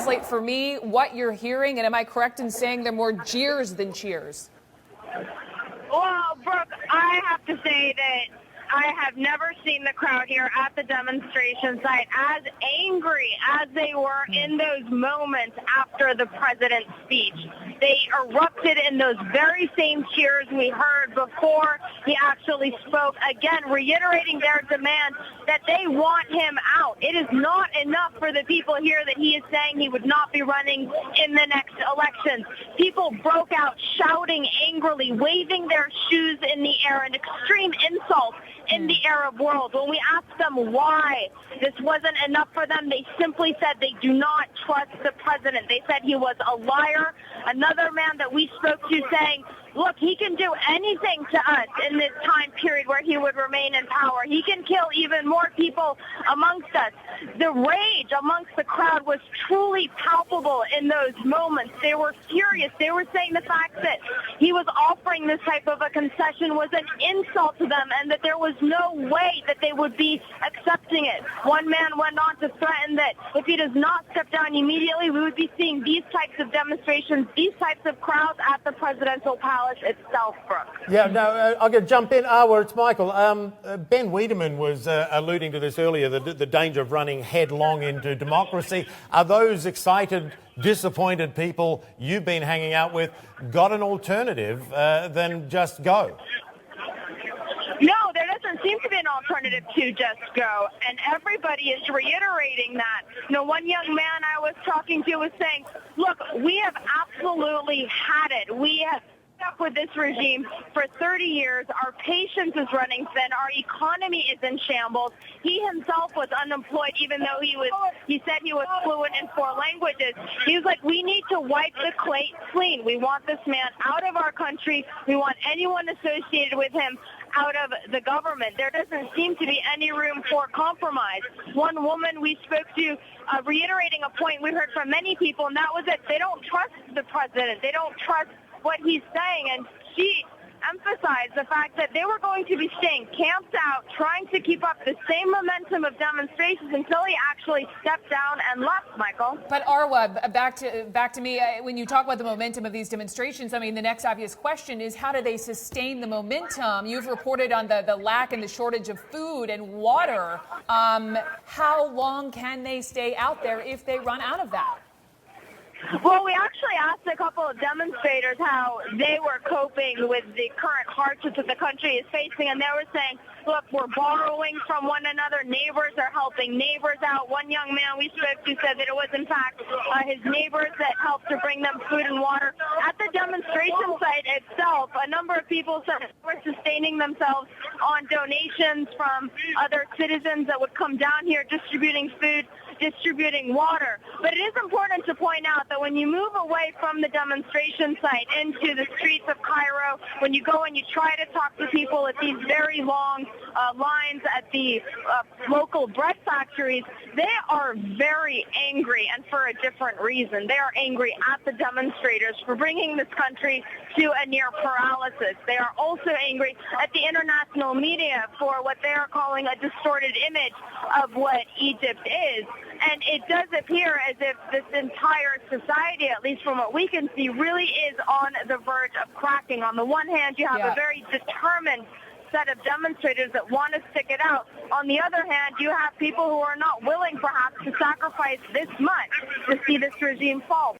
translate for me what you're hearing? And am I correct in saying they're more jeers than cheers? Well, Brooke, I have to say that I have never seen the crowd here at the demonstration site as angry as they were in those moments after the president's speech. They erupted in those very same cheers we heard before he actually spoke, again reiterating their demand that they want him out. It is not enough for the people here that he is saying he would not be running in the next elections. People broke out shouting angrily, waving their shoes in the air, an extreme insult in the Arab world. When we asked them why this wasn't enough for them, they simply said they do not trust the president. They said he was a liar. Another man that we spoke to saying, look, he can do anything to us in this time period where he would remain in power. He can kill even more people amongst us. The rage amongst the crowd was truly palpable in those moments. They were furious. They were saying the fact that he was offering this type of a concession was an insult to them and that there was no way that they would be accepting it. One man went on to threaten that if he does not step down immediately, we would be seeing these types of demonstrations, these types of crowds at the presidential palace itself, Brooke. Yeah, no, I'm going to jump in. It's Michael. Ben Wiedemann was alluding to this earlier, the danger of running headlong into democracy. Are those excited, disappointed people you've been hanging out with got an alternative than just go? No, there doesn't seem to be an alternative to just go, and everybody is reiterating that. One young man I was talking to was saying, look, we have absolutely had it. We have up with this regime for 30 years. Our patience is running thin. Our economy is in shambles. He himself was unemployed, even though he said he was fluent in 4 languages. He was like, we need to wipe the slate clean. We want this man out of our country. We want anyone associated with him out of the government. There doesn't seem to be any room for compromise. One woman we spoke to reiterating a point we heard from many people, and that was that they don't trust the president. They don't trust what he's saying, and she emphasized the fact that they were going to be staying camped out, trying to keep up the same momentum of demonstrations until he actually stepped down and left, Michael. But Arwa, back to me, when you talk about the momentum of these demonstrations, I mean, the next obvious question is how do they sustain the momentum? You've reported on the lack and the shortage of food and water. How long can they stay out there if they run out of that? Well, we actually asked a couple of demonstrators how they were coping with the current hardships that the country is facing, and they were saying, look, we're borrowing from one another. Neighbors are helping neighbors out. One young man we spoke to said that it was, in fact, his neighbors that helped to bring them food and water. At the demonstration site itself, a number of people said they were sustaining themselves on donations from other citizens that would come down here distributing food, distributing water. But it is important to point out that when you move away from the demonstration site into the streets of Cairo, when you go and you try to talk to people at these very long lines at the local bread factories, they are very angry, and for a different reason. They are angry at the demonstrators for bringing this country to a near paralysis. They are also angry at the international media for what they are calling a distorted image of what Egypt is. And it does appear as if this entire society, at least from what we can see, really is on the verge of cracking. On the one hand, you have a very determined set of demonstrators that want to stick it out. On the other hand, you have people who are not willing, perhaps, to sacrifice this much to see this regime fall.